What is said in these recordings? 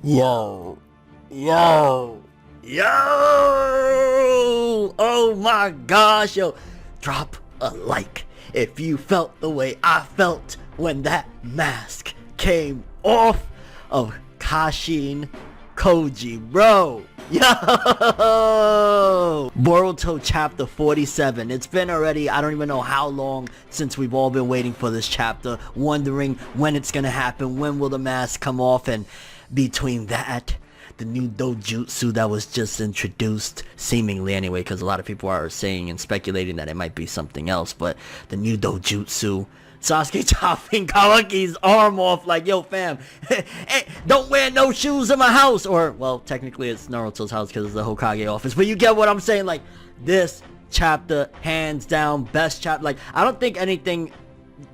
Yo. Oh my gosh, yo. Drop a like if you felt the way I felt when that mask came off of Kashin Koji, bro. Yo! Boruto chapter 47. It's been already, I don't even know how long since we've all been waiting for this chapter, wondering when it's gonna happen, when will the mask come off, and between that, the new dojutsu that was just introduced, seemingly anyway, because a lot of people are saying and speculating that it might be something else, but the new dojutsu, Sasuke chopping Kawaki's arm off like, yo fam, don't wear no shoes in my house. Or, well, technically it's Naruto's house because it's the Hokage office, but you get what I'm saying. Like, this chapter, hands down, best chapter. Like, I don't think anything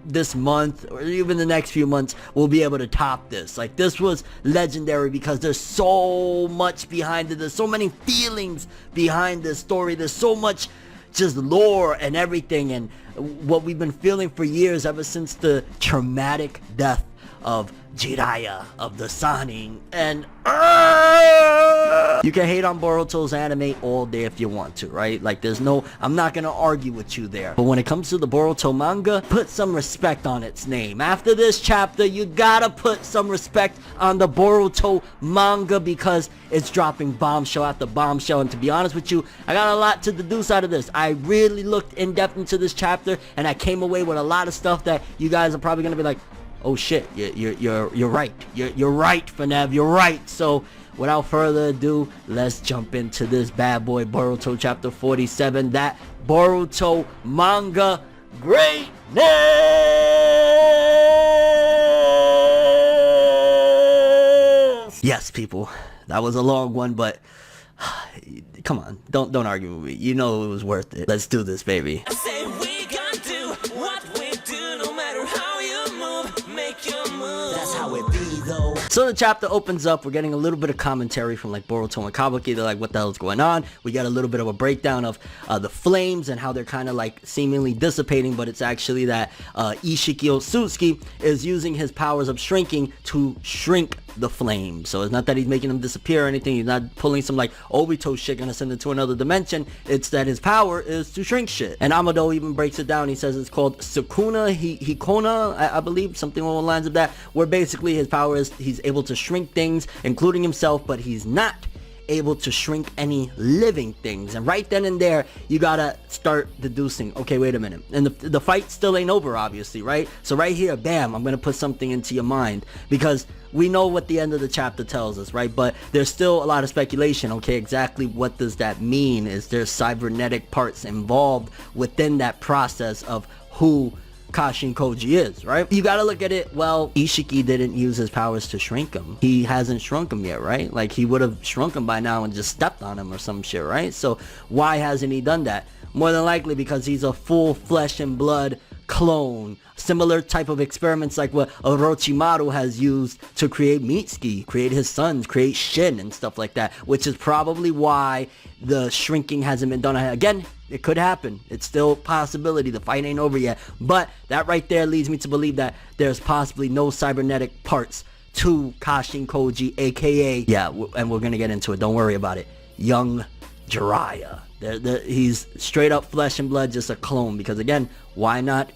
this month or even the next few months will be able to top this. Like, this was legendary because there's so much behind it. There's so many feelings behind this story. There's so much just lore and everything, and what we've been feeling for years, ever since the traumatic death of Jiraiya of the Sannin. And you can hate on Boruto's anime all day if you want to, right? Like, there's no, I'm not gonna argue with you there. But when it comes to the Boruto manga, put some respect on its name. After this chapter, you gotta put some respect on the Boruto manga because it's dropping bombshell after bombshell. And to be honest with you, I got a lot to deduce out of this. I really looked in depth into this chapter, and I came away with a lot of stuff that you guys are probably gonna be like, oh shit, you're right. You're right, Fornev, you're right. So without further ado, let's jump into this bad boy, Boruto chapter 47, that Boruto manga greatness. Yes, people, that was a long one, but come on, don't argue with me. You know it was worth it. Let's do this, baby. So the chapter opens up, we're getting a little bit of commentary from like Boruto and Kawaki. They're like, what the hell is going on? We get a little bit of a breakdown of the flames and how they're kind of like seemingly dissipating, but it's actually that Ishiki Otsutsuki is using his powers of shrinking to shrink the flame. So it's not that he's making them disappear or anything. He's not pulling some like Obito shit gonna send it to another dimension. It's that his power is to shrink shit. And Amado even breaks it down. He says it's called Sukuna Hikona, I believe, something along the lines of that, where basically his power is he's able to shrink things, including himself, but he's not able to shrink any living things. And right then and there, you gotta start deducing, okay, wait a minute, and the fight still ain't over, obviously, right? So right here, bam, I'm gonna put something into your mind, because we know what the end of the chapter tells us, right? But there's still a lot of speculation. Okay, exactly what does that mean? Is there cybernetic parts involved within that process of who Kashin Koji is, right? You gotta look at it, well, Ishiki didn't use his powers to shrink him. He hasn't shrunk him yet, right? Like, he would have shrunk him by now and just stepped on him or some shit, right? So why hasn't he done that? More than likely because he's a full flesh and blood clone. Similar type of experiments like what Orochimaru has used to create Mitsuki, create his sons, create Shin and stuff like that, which is probably why the shrinking hasn't been done. Again, it could happen. It's still a possibility. The fight ain't over yet. But that right there leads me to believe that there's possibly no cybernetic parts to Kashin Koji, aka, yeah, and we're gonna get into it, don't worry about it, young Jiraiya. He's straight up flesh and blood, just a clone, because again, why not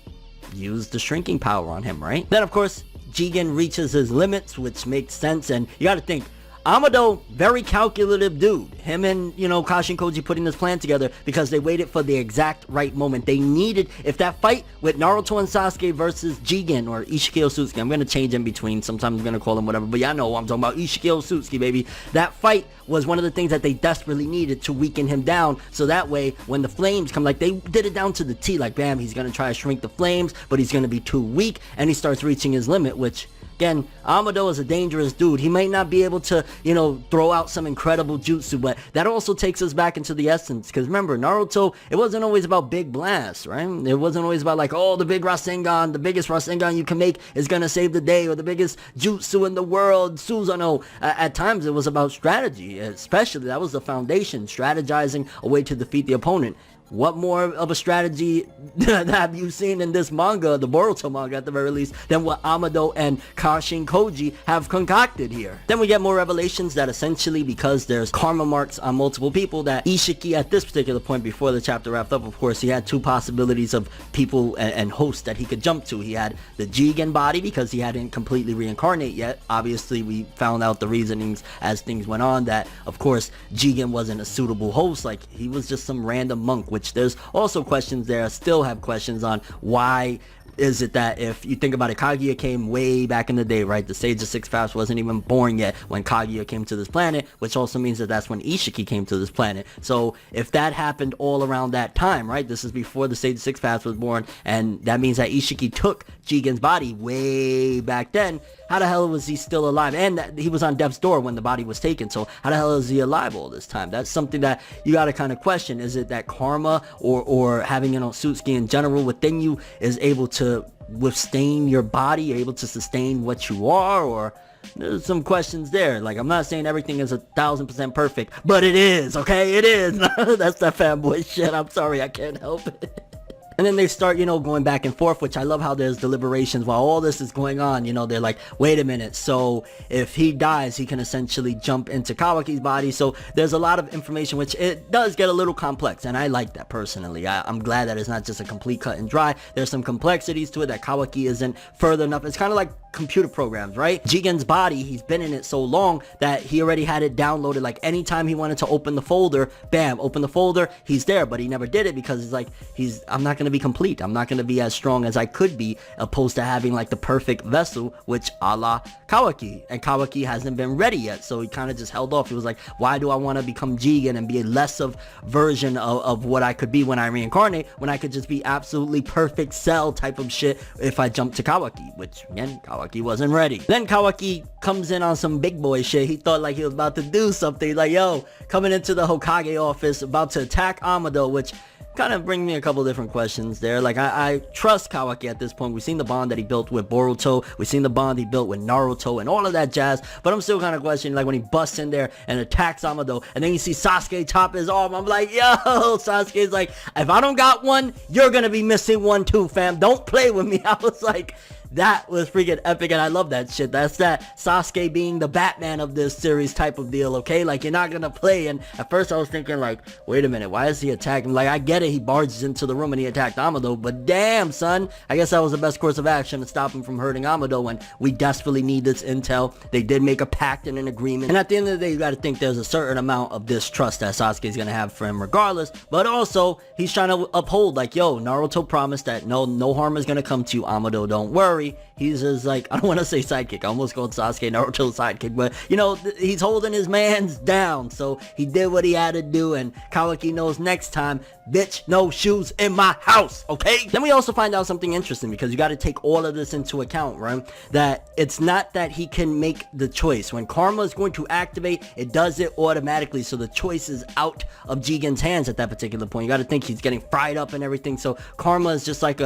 use the shrinking power on him, right? Then of course, Jigen reaches his limits, which makes sense, and you gotta think, Amado, very calculative dude. Him and, you know, Kashin Koji putting this plan together because they waited for the exact right moment. They needed, if that fight with Naruto and Sasuke versus Jigen or Ishiki Otsutsuki, I'm going to change in between, sometimes I'm going to call him whatever, but y'all know I'm talking about Ishiki Otsutsuki, baby. That fight was one of the things that they desperately needed to weaken him down, so that way, when the flames come, like, they did it down to the T, like, bam, he's going to try to shrink the flames, but he's going to be too weak, and he starts reaching his limit, which, again, Amado is a dangerous dude. He may not be able to, you know, throw out some incredible jutsu, but that also takes us back into the essence. Because remember, Naruto, it wasn't always about big blasts, right? It wasn't always about like, oh, the big Rasengan, the biggest Rasengan you can make is gonna save the day, or the biggest jutsu in the world, Susanoo. At times, it was about strategy, especially. That was the foundation, strategizing a way to defeat the opponent. what more of a strategy have you seen in this manga, the Boruto manga at the very least, than what Amado and Kashin Koji have concocted here? Then we get more revelations that essentially, because there's karma marks on multiple people, that Ishiki at this particular point, before the chapter wrapped up, of course, he had two possibilities of people and hosts that he could jump to. He had the Jigen body because he hadn't completely reincarnated yet. Obviously, we found out the reasonings as things went on that, of course, Jigen wasn't a suitable host. Like, he was just some random monk, which there's also questions there. I still have questions on why is it that, if you think about it, Kaguya came way back in the day, right? The Sage of Six Paths wasn't even born yet when Kaguya came to this planet, which also means that that's when Ishiki came to this planet. So if that happened all around that time, right? This is before the Sage of Six Paths was born, and that means that Ishiki took Jigen's body way back then. How the hell was he still alive? And that he was on death's door when the body was taken, so how the hell is he alive all this time? That's something that you gotta kind of question. Is it that karma or having an Otsutsuki in general within you is able to withstand your body, you're able to sustain what you are? Or there's some questions there. Like, I'm not saying everything is 1000% perfect, but it is, okay? It is. That's that fanboy shit. I'm sorry, I can't help it. And then they start, you know, going back and forth, which I love how there's deliberations while all this is going on. You know, they're like, wait a minute, so if he dies, he can essentially jump into Kawaki's body. So there's a lot of information, which it does get a little complex, and I like that personally. I'm glad that it's not just a complete cut and dry. There's some complexities to it that Kawaki isn't further enough. It's kind of like computer programs, right? Jigen's body, he's been in it so long that he already had it downloaded. Like, anytime he wanted to open the folder, bam, open the folder, he's there. But he never did it because he's like, I'm not going to be complete. I'm not going to be as strong as I could be, opposed to having like the perfect vessel, which a la Kawaki. And Kawaki hasn't been ready yet, so he kind of just held off. He was like, why do I want to become Jigen and be a less of version of what I could be when I reincarnate, when I could just be absolutely perfect Cell type of shit if I jump to Kawaki? Which, again, Kawaki wasn't ready. Then Kawaki comes in on some big boy shit. He thought like he was about to do something. He's like, yo, coming into the Hokage office, about to attack Amado, which kind of bring me a couple different questions there. Like, I trust Kawaki at this point. We've seen the bond that he built with Boruto. We've seen the bond he built with Naruto and all of that jazz. But I'm still kind of questioning, like, when he busts in there and attacks Amado, and then you see Sasuke top his arm. I'm like, yo, Sasuke's like, if I don't got one, you're gonna be missing one too, fam. Don't play with me. I was like, that was freaking epic, and I love that shit. That's that Sasuke being the Batman of this series type of deal, okay? Like, you're not gonna play. And at first I was thinking, like, wait a minute, why is he attacking? Like, I get it, he barges into the room and he attacked Amado, but damn, son, I guess that was the best course of action to stop him from hurting Amado when we desperately need this intel. They did make a pact and an agreement, and at the end of the day, you gotta think there's a certain amount of distrust that Sasuke's gonna have for him regardless, but also, he's trying to uphold, like, yo, Naruto promised that no harm is gonna come to you, Amado, don't worry. He's his, like, I don't want to say sidekick. I almost called Sasuke Naruto's sidekick, but, you know, he's holding his mans down. So he did what he had to do, and Kawaki knows next time, bitch, no shoes in my house, okay? Then we also find out something interesting, because you got to take all of this into account, right? That it's not that he can make the choice. When karma is going to activate, it does it automatically. So the choice is out of Jigen's hands at that particular point. You got to think he's getting fried up and everything. So karma is just like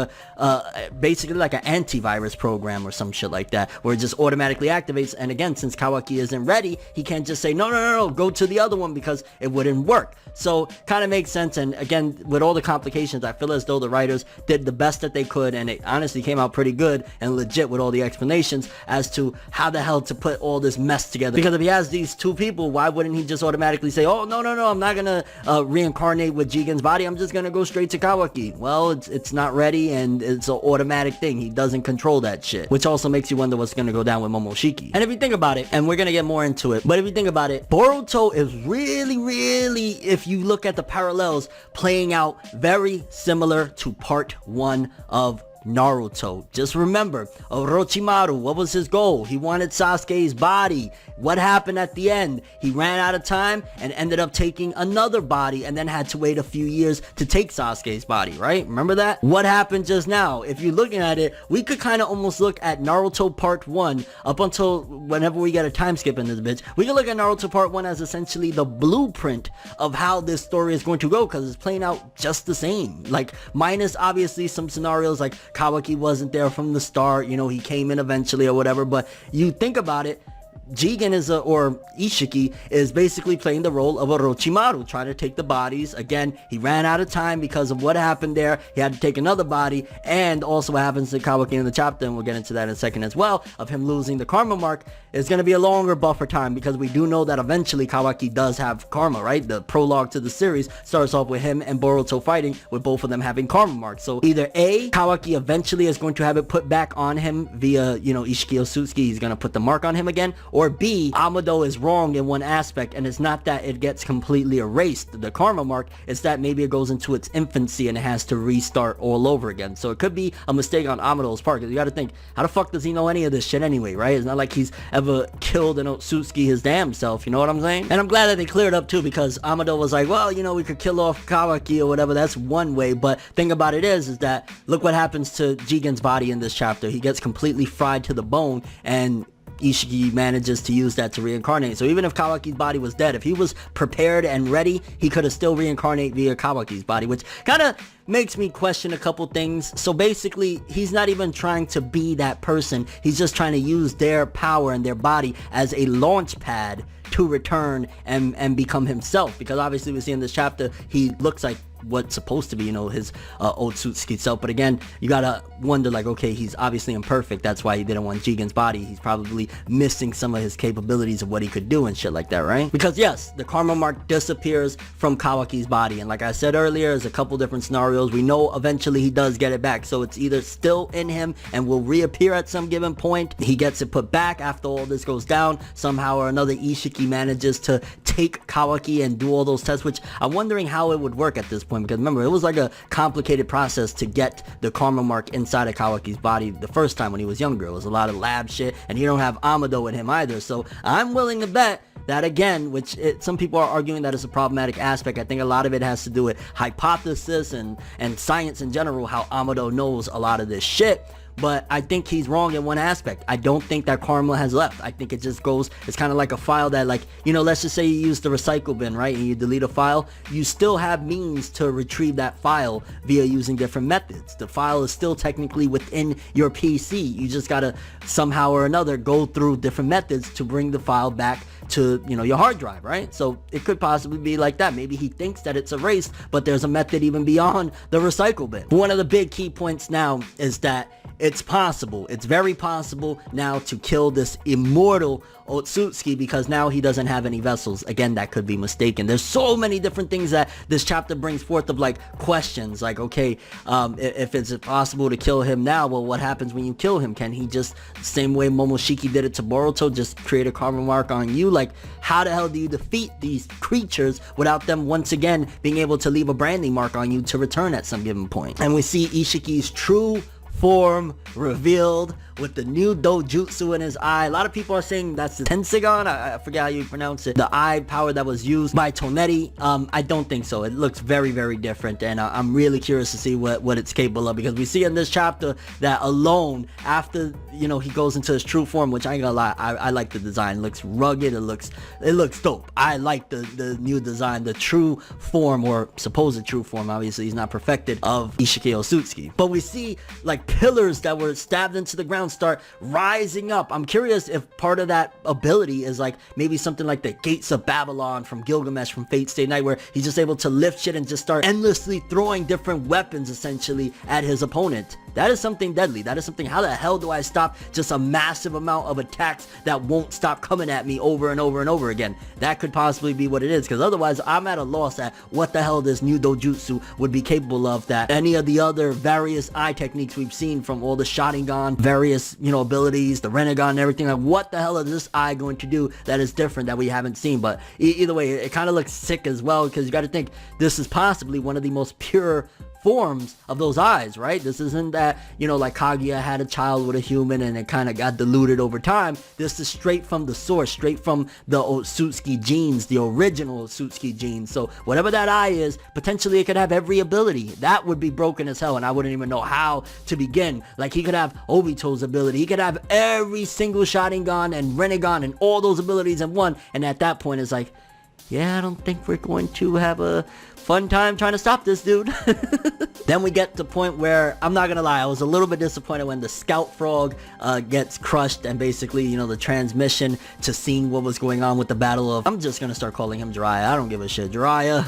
basically like an antivirus program or some shit like that, where it just automatically activates. And again, since Kawaki isn't ready, he can't just say no, go to the other one, because it wouldn't work. So kind of makes sense. And again, with all the complications, I feel as though the writers did the best that they could, and it honestly came out pretty good and legit with all the explanations as to how the hell to put all this mess together. Because if he has these two people, why wouldn't he just automatically say, oh no, I'm not gonna reincarnate with Jigen's body, I'm just gonna go straight to Kawaki? Well, it's not ready, and it's an automatic thing. He doesn't control that shit, which also makes you wonder what's gonna go down with Momoshiki. And if you think about it, and we're gonna get more into it, but if you think about it, Boruto is really, if you look at the parallels, playing out very similar to part 1 of Naruto. Just remember, Orochimaru, what was his goal? He wanted Sasuke's body. What happened at the end? He ran out of time and ended up taking another body, and then had to wait a few years to take Sasuke's body, right? Remember that? What happened just now? If you're looking at it, we could kind of almost look at Naruto part 1 up until whenever we get a time skip in this bitch. We can look at Naruto part 1 as essentially the blueprint of how this story is going to go, because it's playing out just the same. Like, minus obviously some scenarios like Kawaki wasn't there from the start, you know, he came in eventually or whatever, but you think about it, Jigen or Ishiki is basically playing the role of Orochimaru, trying to take the bodies. Again, he ran out of time because of what happened there. He had to take another body, and also what happens to Kawaki in the chapter, and we'll get into that in a second as well, of him losing the karma mark, is going to be a longer buffer time, because we do know that eventually Kawaki does have karma, right? The prologue to the series starts off with him and Boruto fighting, with both of them having karma marks. So either A, Kawaki eventually is going to have it put back on him via, Ishiki Otsutsuki, he's going to put the mark on him again, or B, Amado is wrong in one aspect, and it's not that it gets completely erased, the karma mark, it's that maybe it goes into its infancy and it has to restart all over again. So it could be a mistake on Amado's part, because you got to think, how the fuck does he know any of this shit anyway, right? It's not like he's ever killed an Otsutsuki his damn self, you know what I'm saying? And I'm glad that they cleared up too, because Amado was like, well, we could kill off Kawaki or whatever, that's one way, but thing about it is that look what happens to Jigen's body in this chapter. He gets completely fried to the bone, and Ishiki manages to use that to reincarnate. So even if Kawaki's body was dead, if he was prepared and ready, he could have still reincarnate via Kawaki's body, which kind of makes me question a couple things. So basically, he's not even trying to be that person. He's just trying to use their power and their body as a launch pad to return and become himself, because obviously we see in this chapter he looks like what's supposed to be, his Otsutsuki self. But again, you gotta wonder, like, okay, he's obviously imperfect, that's why he didn't want Jigen's body. He's probably missing some of his capabilities of what he could do and shit like that, right? Because yes, the karma mark disappears from Kawaki's body, and like I said earlier, there's a couple different scenarios. We know eventually he does get it back, so it's either still in him and will reappear at some given point, he gets it put back after all this goes down, somehow or another Ishiki manages to take Kawaki and do all those tests, which I'm wondering how it would work at this point, because remember, it was like a complicated process to get the karma mark inside of Kawaki's body the first time when he was younger. It was a lot of lab shit, and he don't have Amado in him either, so I'm willing to bet that, again, some people are arguing that it's a problematic aspect. I think a lot of it has to do with hypothesis and science in general, how Amado knows a lot of this shit. But I think he's wrong in one aspect. I don't think that karma has left. I think it just goes, it's kind of like a file that, like, let's just say you use the recycle bin, right? And you delete a file. You still have means to retrieve that file via using different methods. The file is still technically within your PC. You just gotta somehow or another go through different methods to bring the file back to, your hard drive, right? So it could possibly be like that. Maybe he thinks that it's erased, but there's a method even beyond the recycle bin. One of the big key points now is that it's possible, it's very possible now to kill this immortal Otsutsuki, because now he doesn't have any vessels. Again, that could be mistaken. There's so many different things that this chapter brings forth of, like, questions, like, okay, if it's possible to kill him now, well, what happens when you kill him? Can he just, same way Momoshiki did it to Boruto, just create a karma mark on you? Like, how the hell do you defeat these creatures without them once again being able to leave a branding mark on you to return at some given point? And we see Ishiki's true form revealed with the new dojutsu in his eye. A lot of people are saying that's the Tensegon. I forget how you pronounce it. The eye power that was used by Tonetti. I don't think so. It looks very, very different, and I'm really curious to see what it's capable of, because we see in this chapter that alone, after, he goes into his true form, which I ain't gonna lie, I like the design. It looks rugged. It looks dope. I like the new design, the true form, or supposed true form, obviously he's not perfected, of Ishiki Otsutsuki. But we see, like, pillars that were stabbed into the ground start rising up. I'm curious if part of that ability is, like, maybe something like the Gates of Babylon from Gilgamesh from Fate Stay Night, where he's just able to lift shit and just start endlessly throwing different weapons essentially at his opponent. That is something deadly. That is something, how the hell do I stop just a massive amount of attacks that won't stop coming at me over and over and over again? That could possibly be what it is, because otherwise I'm at a loss at what the hell this new dojutsu would be capable of that any of the other various eye techniques we've seen from all the Sharingan, various, abilities, the Rinnegan and everything. Like, what the hell is this eye going to do that is different that we haven't seen? But either way, it kind of looks sick as well, because you got to think this is possibly one of the most pure forms of those eyes, right? This isn't that, like Kaguya had a child with a human and it kind of got diluted over time. This is straight from the source, straight from the Otsutsuki genes, the original Otsutsuki genes. So whatever that eye is, potentially it could have every ability. That would be broken as hell, and I wouldn't even know how to begin. Like, he could have Obito's ability, he could have every single Sharingan and Rinnegan and all those abilities in one, and at that point it's like, yeah, I don't think we're going to have a fun time trying to stop this dude. Then we get to the point where, I'm not gonna lie, I was a little bit disappointed when the scout frog gets crushed, and basically, you know, the transmission to seeing what was going on with the battle of, I'm just gonna start calling him Jiraiya, I don't give a shit, Jiraiya.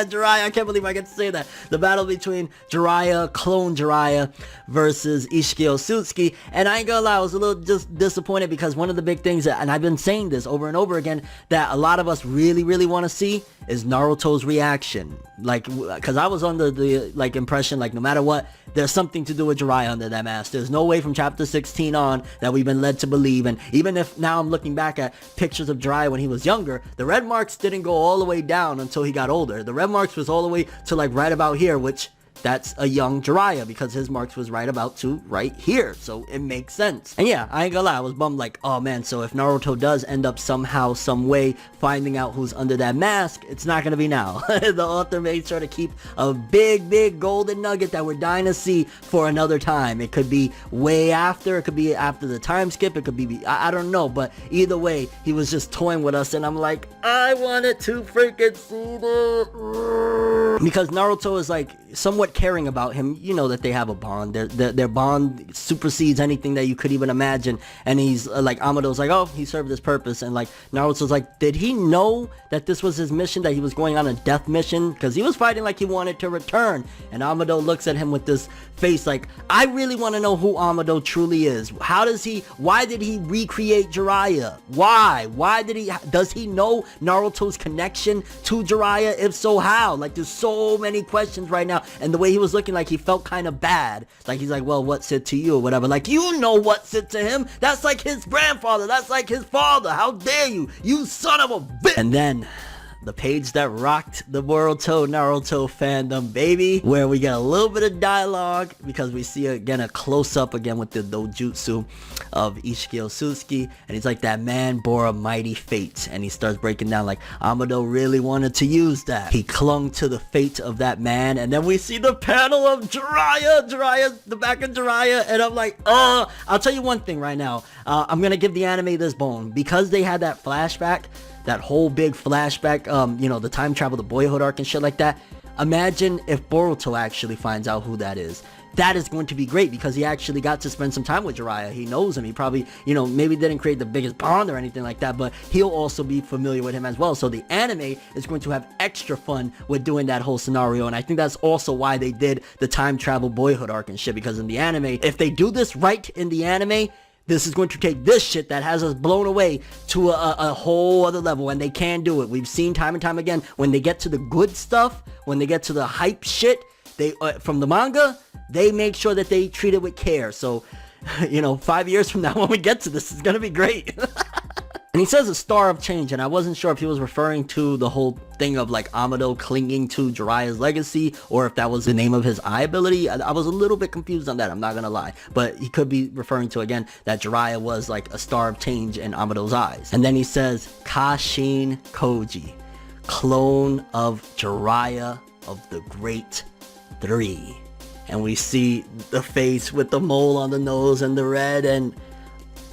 Jiraiya, I can't believe I get to say that. The battle between Jiraiya, clone Jiraiya, versus Ishiki Otsutsuki, and I ain't gonna lie, I was a little just disappointed, because one of the big things that, and I've been saying this over and over again, that a lot of us really want to see is Naruto's reaction. Like, because I was under the like impression, like, no matter what, there's something to do with Jiraiya under that mask. There's no way from chapter 16 on that we've been led to believe, and even if now I'm looking back at pictures of Jiraiya when he was younger, the red marks didn't go all the way down until he got older. The red marks was all the way to like right about here, which that's a young Jiraiya, because his marks was right about to right here, so it makes sense. And yeah, I ain't gonna lie, I was bummed, like, oh man, so if Naruto does end up somehow, some way finding out who's under that mask, it's not gonna be now. The author made sure to keep a big golden nugget that we're dying to see for another time. It could be way after, it could be after the time skip, it could be, I don't know, but either way, he was just toying with us, and I'm like, I wanted to freaking see this. Because Naruto is like somewhat caring about him. You know that they have a bond. Their bond supersedes anything that you could even imagine. And he's like, Amado's like, oh, he served his purpose. And like, Naruto's like, did he know that this was his mission, that he was going on a death mission? Because he was fighting like he wanted to return. And Amado looks at him with this face like, I really want to know who Amado truly is. Why did he recreate Jiraiya? Why does he know Naruto's connection to Jiraiya? If so, how? Like, there's so many questions right now. And the way he was looking, like he felt kind of bad. Like, he's like, well, what said to you or whatever. Like, you know what said to him. That's like his grandfather. That's like his father. How dare you? You son of a bitch. And then the page that rocked the Boruto Naruto fandom, baby, where we get a little bit of dialogue, because we see again a close-up again with the dojutsu of Ishiki Otsutsuki, and he's like, that man bore a mighty fate, and he starts breaking down like, Amado really wanted to use that. He clung to the fate of that man, and then we see the panel of Jiraiya, the back of Jiraiya, and I'm like, I'll tell you one thing right now, I'm gonna give the anime this bone, because they had that flashback, that whole big flashback, you know, the time travel, the boyhood arc and shit like that. Imagine if Boruto actually finds out who that is. That is going to be great, because he actually got to spend some time with Jiraiya. He knows him. He probably, you know, maybe didn't create the biggest bond or anything like that, but he'll also be familiar with him as well. So the anime is going to have extra fun with doing that whole scenario. And I think that's also why they did the time travel boyhood arc and shit, because in the anime, if they do this right in the anime, this is going to take this shit that has us blown away to a whole other level, and they can do it. We've seen time and time again, when they get to the good stuff, when they get to the hype shit, they from the manga, they make sure that they treat it with care. So, you know, 5 years from now when we get to this, it's gonna be great. And he says a star of change, and I wasn't sure if he was referring to the whole thing of like Amado clinging to Jiraiya's legacy, or if that was the name of his eye ability. I was a little bit confused on that, I'm not gonna lie, but he could be referring to, again, that Jiraiya was like a star of change in Amado's eyes. And then he says Kashin Koji, clone of Jiraiya of the Great Three. And we see the face with the mole on the nose and the red, and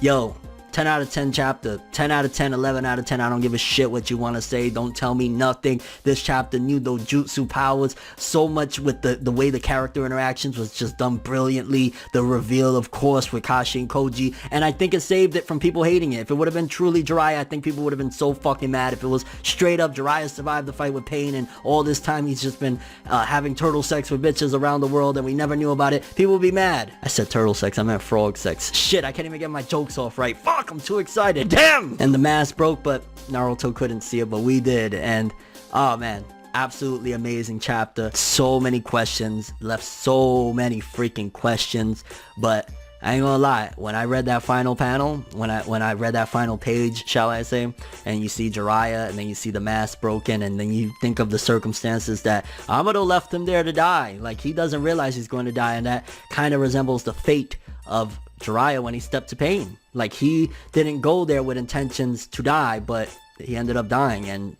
yo, 10 out of 10 chapter, 10 out of 10, 11 out of 10, I don't give a shit what you want to say, don't tell me nothing. This chapter, new dojutsu powers, so much with the way the character interactions was just done brilliantly. The reveal, of course, with Kashin Koji, and I think it saved it from people hating it. If it would have been truly Jiraiya, I think people would have been so fucking mad. If it was straight up Jiraiya survived the fight with pain, and all this time he's just been having turtle sex with bitches around the world, and we never knew about it, people would be mad. I said turtle sex, I meant frog sex. Shit, I can't even get my jokes off right. Fuck, I'm too excited. Damn! And the mask broke, but Naruto couldn't see it, but we did. And oh man, absolutely amazing chapter. So many questions, left so many freaking questions. But I ain't gonna lie, when I read that final panel, when I read that final page, shall I say, and you see Jiraiya, and then you see the mask broken, and then you think of the circumstances that Amado left him there to die. Like, he doesn't realize he's going to die, and that kind of resembles the fate of Jiraiya when he stepped to pain. Like, he didn't go there with intentions to die, but he ended up dying, and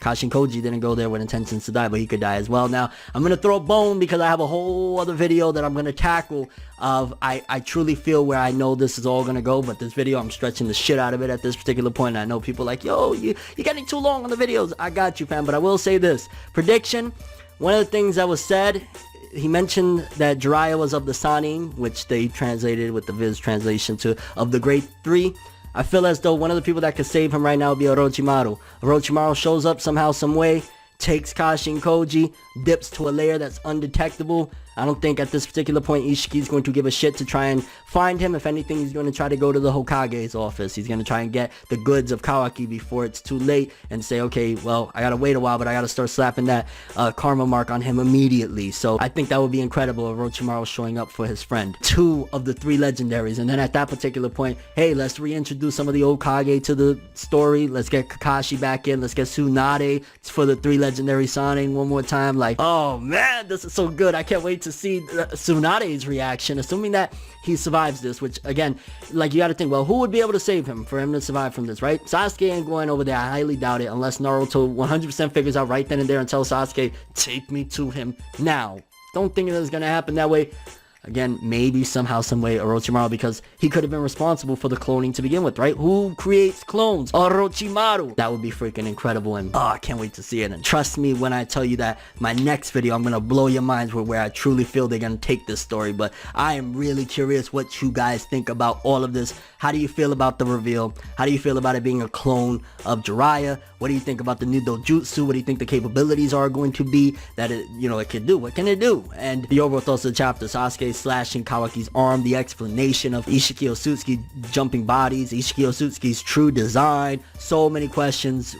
Kashin Koji didn't go there with intentions to die, but he could die as well. Now, I'm going to throw a bone because I have a whole other video that I'm going to tackle of I truly feel where I know this is all going to go, but this video, I'm stretching the shit out of it at this particular point. And I know people are like, yo, you're getting too long on the videos. I got you, fam, but I will say this. Prediction, one of the things that was said, he mentioned that Jiraiya was of the Sanin, which they translated with the Viz translation to of the Great Three. I feel as though one of the people that could save him right now would be Orochimaru. Orochimaru shows up somehow, some way, takes Kashin Koji, dips to a layer that's undetectable. I don't think at this particular point Ishiki is going to give a shit to try and find him. If anything, he's going to try to go to the Hokage's office. He's going to try and get the goods of Kawaki before it's too late and say, okay, well, I got to wait a while, but I got to start slapping that karma mark on him immediately. So I think that would be incredible, Orochimaru showing up for his friend. 2 of the 3 legendaries. And then at that particular point, hey, let's reintroduce some of the Hokage to the story. Let's get Kakashi back in. Let's get Tsunade for the 3 legendary Sanin one more time. Like, oh man, this is so good. I can't wait to see Tsunade's reaction, assuming that he survives this, which again, like, you got to think, well, who would be able to save him for him to survive from this, right? Sasuke ain't going over there. I highly doubt it, unless Naruto 100% figures out right then and there and tells Sasuke, take me to him now. Don't think that it's gonna happen that way. Again, maybe somehow, some way, Orochimaru, because he could have been responsible for the cloning to begin with, right? Who creates clones? Orochimaru. That would be freaking incredible, and I can't wait to see it. And trust me when I tell you that my next video, I'm gonna blow your minds with where I truly feel they're gonna take this story. But I am really curious what you guys think about all of this. How do you feel about the reveal? How do you feel about it being a clone of Jiraiya? What do you think about the new dojutsu? What do you think the capabilities are going to be that it, it can do? What can it do? And the overall thoughts of the chapter, Sasuke slashing Kawaki's arm, the explanation of Ishiki Otsutsuki jumping bodies, Ishiki Otsutsuki's true design, so many questions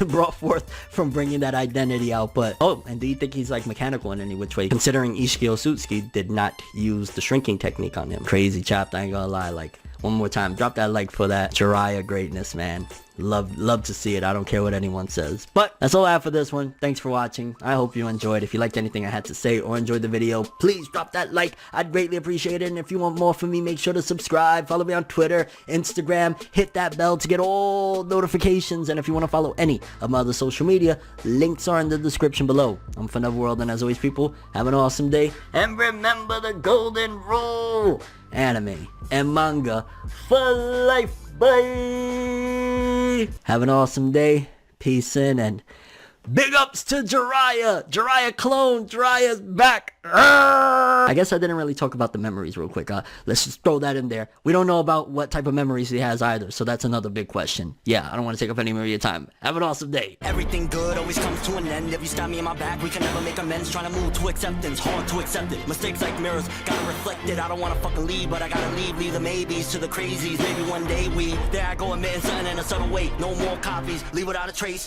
brought forth from bringing that identity out. But, oh, and do you think he's like mechanical in any which way? Considering Ishiki Otsutsuki did not use the shrinking technique on him. Crazy chapter, I ain't gonna lie. Like, one more time, drop that like for that Jiraiya greatness, man. Love to see it. I don't care what anyone says. But that's all I have for this one. Thanks for watching. I hope you enjoyed. If you liked anything I had to say or enjoyed the video, please drop that like. I'd greatly appreciate it. And if you want more from me, make sure to subscribe. Follow me on Twitter, Instagram. Hit that bell to get all notifications. And if you want to follow any of my other social media, links are in the description below. I'm ForneverWorld, and as always, people, have an awesome day. And remember the golden rule. Anime and manga for life. Bye. Have an awesome day. Peace in, and big ups to Jiraiya. Jiraiya clone. Jiraiya's back. I guess I didn't really talk about the memories real quick. Let's just throw that in there. We don't know about what type of memories he has either, so that's another big question. Yeah, I don't want to take up any more of your time. Have an awesome day. Everything good always comes to an end. If you stab me in my back, we can never make amends. Trying to move to acceptance, hard to accept it. Mistakes like mirrors, gotta reflect it. I don't want to fucking leave, but I gotta leave. Leave the maybes to the crazies. Maybe one day there I go, admitting something in a subtle way. No more copies, leave without a trace.